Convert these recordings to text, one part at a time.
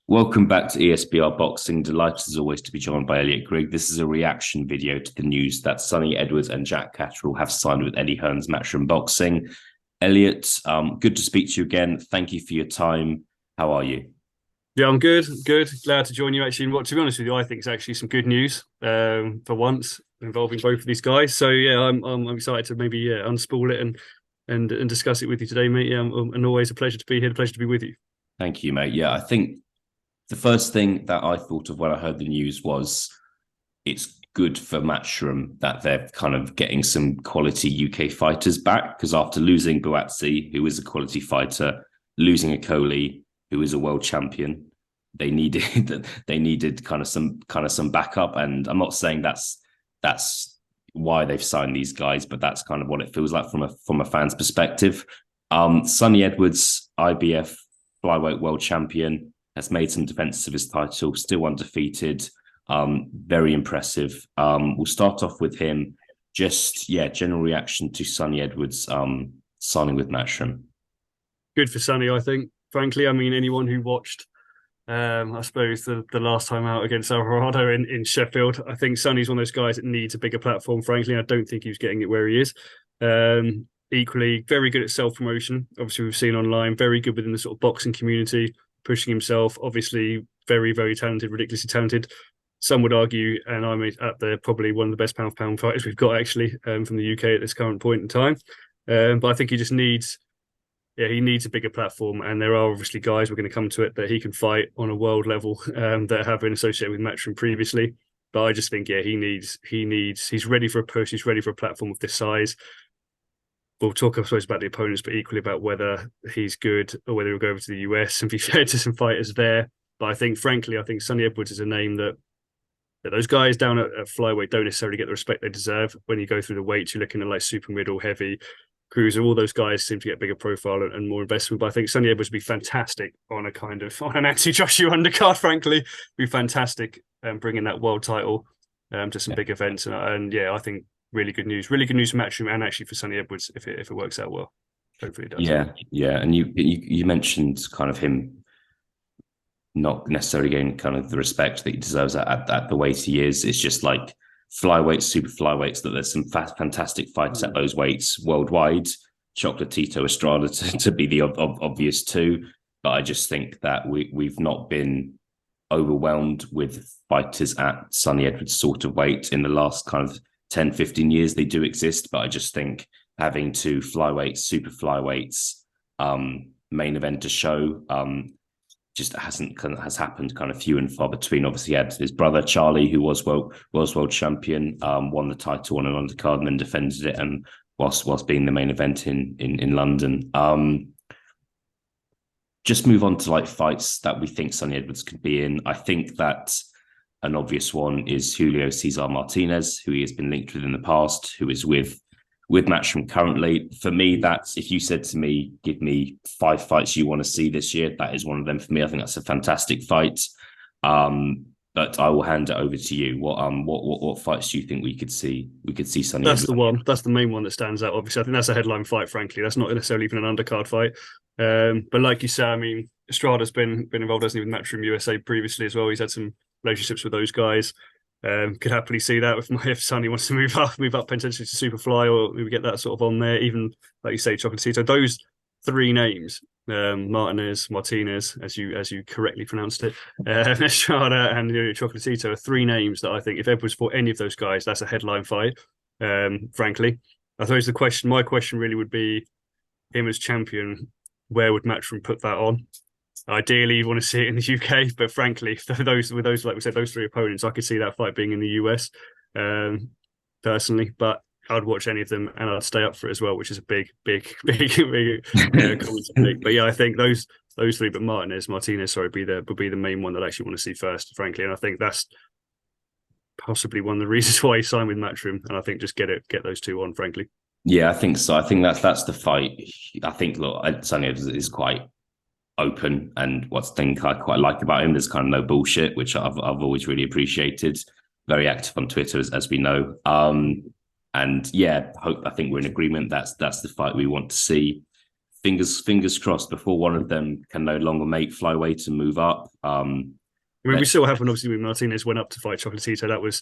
Welcome back to ESBR Boxing. Delighted as always to be joined by Elliot Grigg. This is a reaction video to the news that Sonny Edwards and Jack Catterall have signed with Eddie Hearn's Matchroom Boxing. Elliot, good to speak to you again. Thank you for your time. How are you? Yeah, I'm good. Good. Glad to join you actually. And what, to be honest with you, I think it's actually some good news for once involving both of these guys. So yeah, I'm excited to maybe unspool it and discuss it with you today, mate. Yeah, and always a pleasure to be here. A pleasure to be with you. Thank you, mate. Yeah, I think the first thing that I thought of when I heard the news was it's good for Matchroom that they're kind of getting some quality UK fighters back, because after losing Buatsi, who is a quality fighter, losing a Coley, who is a world champion, they needed some backup. And I'm not saying that's why they've signed these guys, but that's kind of what it feels like from a fan's perspective. Sonny Edwards, IBF flyweight world champion, has made some defenses of his title, still undefeated. Very impressive. We'll start off with him. General reaction to Sonny Edwards signing with Matchroom. Good for Sonny, I think. Frankly, I mean, anyone who watched, I suppose the last time out against Alvarado in Sheffield, I think Sonny's one of those guys that needs a bigger platform. Frankly, I don't think he was getting it where he is. Equally, very good at self promotion. Obviously, we've seen online, very good within the sort of boxing community, pushing himself. Obviously, very, very talented, ridiculously talented. Some would argue, and I'm at the probably one of the best pound for pound fighters we've got actually from the UK at this current point in time. But I think he just needs, he needs a bigger platform, and there are obviously guys, we're going to come to it, that he can fight on a world level that have been associated with Matchroom previously. But I just think, he's ready for a push, he's ready for a platform of this size. We'll talk, I suppose, about the opponents, but equally about whether he's good or whether he'll go over to the US and be fair to some fighters there. But I think, frankly, Sonny Edwards is a name that those guys down at flyweight don't necessarily get the respect they deserve. When you go through the weights, you're looking at like super middle, heavy, cruiser. All those guys seem to get bigger profile and more investment. But I think Sonny Edwards would be fantastic on an anti-Joshua undercard. Frankly, be fantastic bringing that world title to some big events. And yeah, I think really good news for Matchroom and actually for Sonny Edwards if it works out well. Hopefully it does. Yeah. And you mentioned kind of him not necessarily getting kind of the respect that he deserves at the weight he is. It's just like flyweights, super flyweights, that there's some fantastic fights at those weights worldwide. Chocolatito, Estrada to be the obvious two. But I just think that we've not been overwhelmed with fighters at Sonny Edwards sort of weight in the last kind of 10, 15 years. They do exist, but I just think having two flyweights, super flyweights, main event to show, just has happened kind of few and far between. Obviously, he had his brother Charlie, who was world champion, won the title on an undercard and then defended it, and whilst being the main event in London. Just move on to like fights that we think Sonny Edwards could be in. I think that an obvious one is Julio Cesar Martinez, who he has been linked with in the past, who is with Matchroom currently. For me, that's, if you said to me, give me 5 fights you want to see this year, that is one of them for me. I think that's a fantastic fight. But I will hand it over to you. What fights do you think we could see? We could see Sonny. That's the one. That's the main one that stands out. Obviously, I think that's a headline fight. Frankly, that's not necessarily even an undercard fight. But like you say, I mean, Estrada's been involved, hasn't he, with Matchroom USA previously as well. He's had some relationships with those guys. Could happily see that if Sonny wants to move up potentially to Superfly, or we get that sort of on there. Even like you say, Chocolatito. Those 3 names, Martinez, as you correctly pronounced it, Estrada and Chocolatito, are 3 names that I think if Edwards fought any of those guys, that's a headline fight. Frankly, I suppose my question really would be, him as champion, where would Matchroom put that on? Ideally, you want to see it in the UK, but frankly, like we said, those 3 opponents, I could see that fight being in the US, personally. But I'd watch any of them, and I'd stay up for it as well, which is a big comment to make. But yeah, I think those 3, but Martinez, would be the main one that I actually want to see first, frankly. And I think that's possibly one of the reasons why he signed with Matchroom. And I think just get those 2 on, frankly. Yeah, I think so. I think that's the fight. I think, look, Sonny is quite open, and what's the thing I quite like about him, there's kind of no bullshit, which I've always really appreciated. Very active on Twitter, as we know. And yeah, I think we're in agreement. That's the fight we want to see. fingers crossed before one of them can no longer make flyweight and move up. I mean, we saw what happened, obviously, when Martinez went up to fight Chocolatito. That was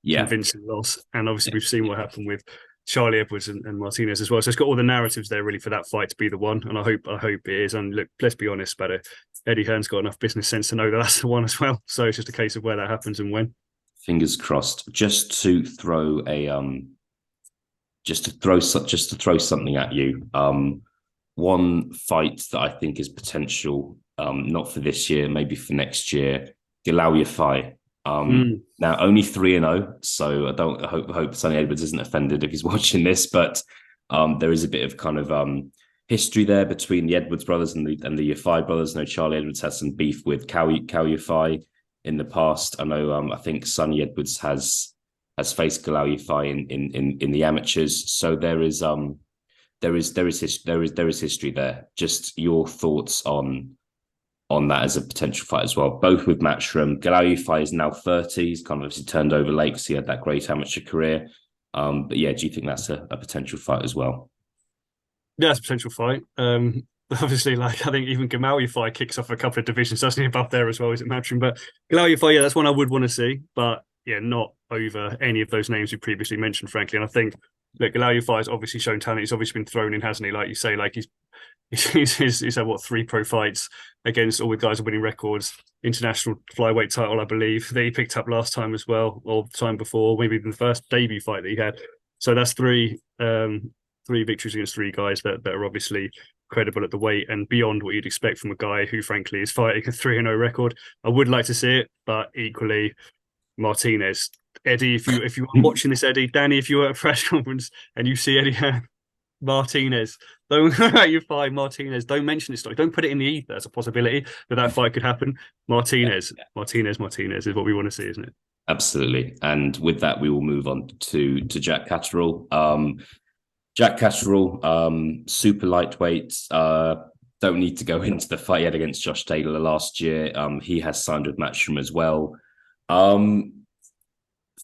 convincing loss. And obviously, we've seen what happened with Charlie Edwards and Martinez as well. So it's got all the narratives there, really, for that fight to be the one. And I hope it is. And look, let's be honest about it. Eddie Hearn's got enough business sense to know that that's the one as well. So it's just a case of where that happens and when. Fingers crossed. Just to throw something at you. One fight that I think is potential, not for this year, maybe for next year, Galao Yafai. Now only 3-0, so I hope Sonny Edwards isn't offended if he's watching this, but there is a bit of kind of history there between the Edwards brothers and the Yafai brothers. I know Charlie Edwards has some beef with Cao Yafai in the past. I know I think Sonny Edwards has faced Galao Yafai in the amateurs, so there is history there. Just your thoughts on that as a potential fight as well, both with Matchroom. Galao Yafai is now 30. He's kind of obviously turned over late because he had that great amateur career. But yeah, do you think that's a potential fight as well? Yeah, it's a potential fight. Obviously, like I think even Galao Yafai kicks off a couple of divisions, doesn't he, above there as well, is it Matchroom? But Galao Yafai, yeah, that's one I would want to see, but yeah, not over any of those names we previously mentioned, frankly. And I think, look, Galao Yafai has obviously shown talent. He's obviously been thrown in, hasn't he? Like you say, like he's had 3 pro fights against all the guys with winning records, international flyweight title, I believe, that he picked up last time as well, or the time before, maybe even the first debut fight that he had. So that's 3 victories against 3 guys that are obviously credible at the weight and beyond what you'd expect from a guy who, frankly, is fighting a 3-0 record. I would like to see it, but equally, Martinez, Eddie, if you are watching this, Eddie, Danny, if you were at a press conference and you see Eddie Martinez, don't Yafai Martinez, don't mention this story, don't put it in the ether as a possibility that fight could happen. Martinez is what we want to see, isn't it? Absolutely. And with that, we will move on to Jack Catterall. Jack Catterall, super lightweight. Don't need to go into the fight he had against Josh Taylor last year. He has signed with Matchroom as well.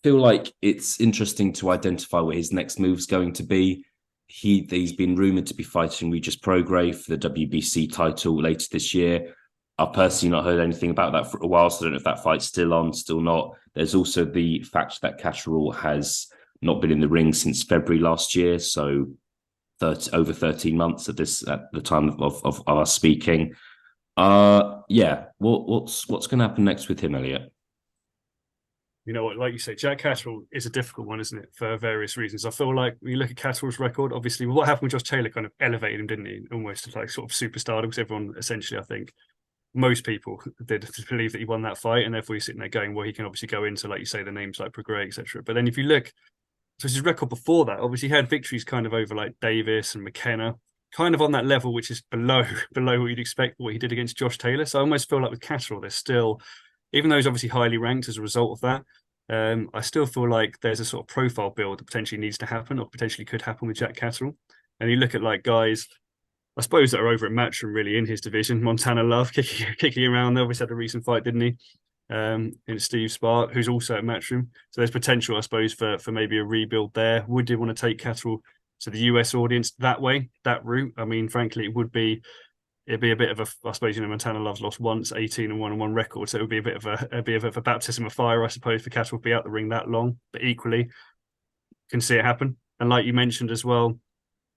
Feel like it's interesting to identify what his next move's going to be. He's been rumoured to be fighting Regis Prograis for the WBC title later this year. I've personally not heard anything about that for a while, so I don't know if that fight's still on, still not. There's also the fact that Catterall has not been in the ring since February last year, so over 13 months at the time of us speaking. Yeah, what's going to happen next with him, Elliot? You know what, like you say, Jack Catterall is a difficult one, isn't it, for various reasons. I feel like when you look at Catterall's record, obviously what happened with Josh Taylor kind of elevated him, didn't he? Almost to like sort of superstardom, because everyone essentially, I think, most people did believe that he won that fight, and therefore you're sitting there going, well, he can obviously go into, like you say, the names like Prograis, etc. But then if you look, so his record before that, obviously he had victories kind of over like Davis and McKenna, kind of on that level, which is below what you'd expect what he did against Josh Taylor. So I almost feel like with Catterall, there's still, even though he's obviously highly ranked as a result of that, I still feel like there's a sort of profile build that potentially needs to happen or potentially could happen with Jack Catterall. And you look at like guys, I suppose, that are over at Matchroom really in his division. Montana Love kicking around. They obviously had a recent fight, didn't he? In Steve Spark, who's also at Matchroom. So there's potential, I suppose, for maybe a rebuild there. Would you want to take Catterall to the US audience that way, that route? I mean, frankly, it'd be a bit of a, I suppose, Montana Love's lost once, 18-1 record, so it would be a bit of a baptism of fire, I suppose, for Catterall to be out the ring that long. But equally, can see it happen. And like you mentioned as well,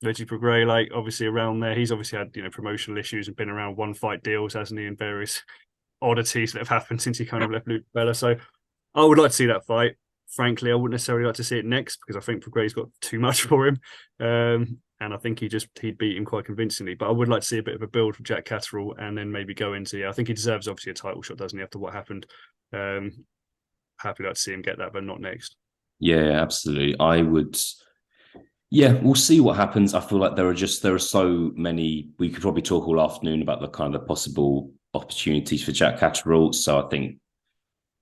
Regis Prograis, like obviously around there, he's obviously had promotional issues and been around one fight deals, hasn't he, and various oddities that have happened since he kind of left Luke Bella. So I would like to see that fight. Frankly, I wouldn't necessarily like to see it next because I think Prograis got too much for him. And I think he'd beat him quite convincingly. But I would like to see a bit of a build from Jack Catterall and then maybe go into, I think he deserves obviously a title shot, doesn't he, after what happened. Happy like to see him get that, but not next. Yeah, absolutely. I would. Yeah, we'll see what happens. I feel like there are so many. We could probably talk all afternoon about the kind of possible opportunities for Jack Catterall. So I think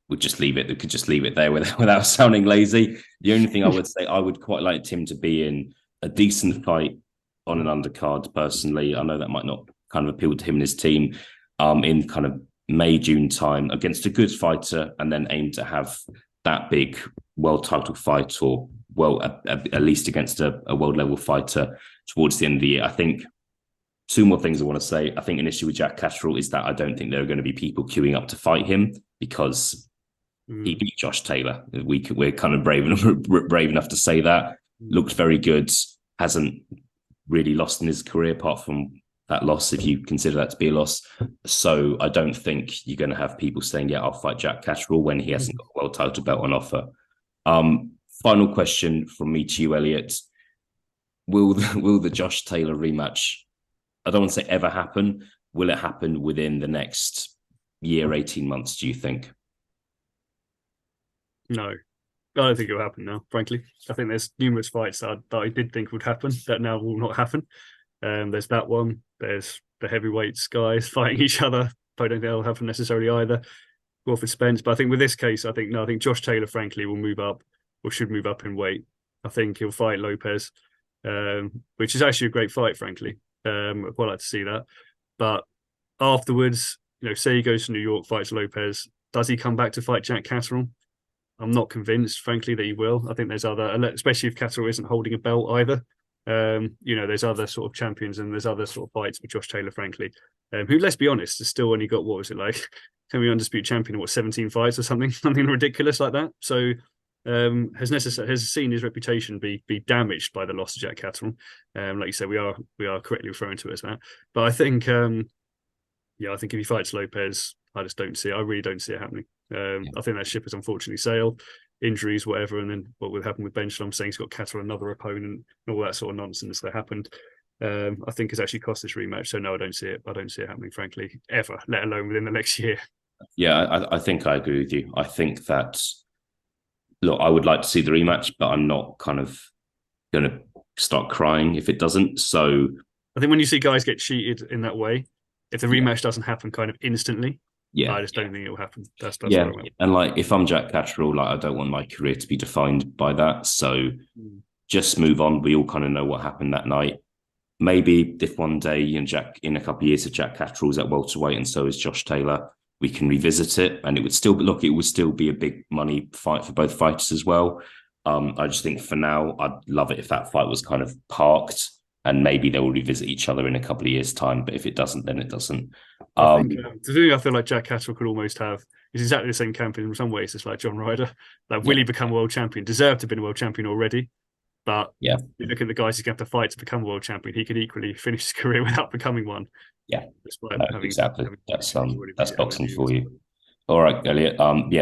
we could just leave it there without sounding lazy. The only thing I would say, I would quite like him to be in a decent fight on an undercard. Personally, I know that might not kind of appeal to him and his team. In kind of May, June time against a good fighter, and then aim to have that big world title fight, or at least against a world level fighter towards the end of the year. I think Two more things I want to say. I think an issue with Jack Catterall is that I don't think there are going to be people queuing up to fight him because he beat Josh Taylor. We're kind of brave enough to say that. Looked very good. Hasn't really lost in his career apart from that loss, if you consider that to be a loss. So I don't think you're going to have people saying, yeah, I'll fight Jack Catterall when he hasn't got a world title belt on offer. Final question from me to you, Elliot. Will the Josh Taylor rematch, I don't want to say ever happen, will it happen within the next year, 18 months, do you think? No, I don't think it'll happen now, frankly. I think there's numerous fights that I did think would happen that now will not happen. There's that one. There's the heavyweights guys fighting each other. I don't think that'll happen necessarily either. Crawford Spence. But I think with this case, I think Josh Taylor, frankly, will move up or should move up in weight. I think he'll fight Lopez, which is actually a great fight, frankly. I'd quite like to see that. But afterwards, say he goes to New York, fights Lopez, does he come back to fight Jack Catterall? I'm not convinced, frankly, that he will. I think there's other, especially if Catterall isn't holding a belt either. There's other sort of champions and there's other sort of fights with Josh Taylor, frankly, who, let's be honest, has still only got, what was it like? Can be undisputed champion, 17 fights or something ridiculous like that. So has seen his reputation be damaged by the loss of Jack Catterall. Like you said, we are correctly referring to it as that. But I think, I think if he fights Lopez, I really don't see it happening. I think that ship has unfortunately sailed. Injuries, whatever, and then what would happen with Benchlam saying he's got Catterall another opponent and all that sort of nonsense that happened. I think has actually cost this rematch. So no, I don't see it. I don't see it happening, frankly, ever, let alone within the next year. Yeah, I think I agree with you. I think that, look, I would like to see the rematch, but I'm not kind of going to start crying if it doesn't. So I think when you see guys get cheated in that way, if the rematch doesn't happen kind of instantly, I just don't think it will happen. That's yeah. And like, if I'm Jack Catterall, like, I don't want my career to be defined by that. So just move on. We all kind of know what happened that night. Maybe if one day, Jack, in a couple of years, if Jack Catterall's at welterweight and so is Josh Taylor, we can revisit it, and it would still be a big money fight for both fighters as well. I just think for now, I'd love it if that fight was kind of parked, and maybe they will revisit each other in a couple of years' time. But if it doesn't, then it doesn't. I feel like Jack Catterall could almost have. He's exactly the same champion in some ways. It's like John Ryder. Like, will he become world champion? Deserved to have been a world champion already. But you look at the guys he's going to have to fight to become world champion. He could equally finish his career without becoming one. Yeah, exactly. That's boxing for you. All right, Elliot.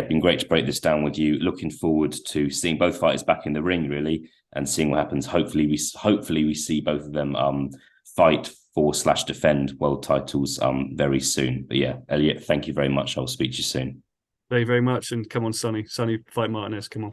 Been great to break this down with you. Looking forward to seeing both fighters back in the ring, really, and seeing what happens. Hopefully we see both of them fight for/defend world titles very soon. But yeah, Elliot, thank you very much. I'll speak to you soon. Thank you very much, and come on, Sonny, fight Martinez. Come on.